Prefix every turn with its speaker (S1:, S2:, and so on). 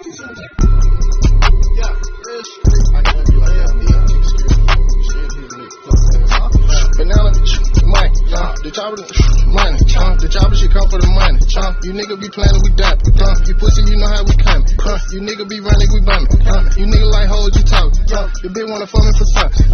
S1: Banana, money, the chopper, money, the chopper shit come for the money, you nigga be playing, we dap, you pussy, you know how we come, you nigga be running, we bumming, you nigga like hoes, you talk, the bitch wanna fuck me for something,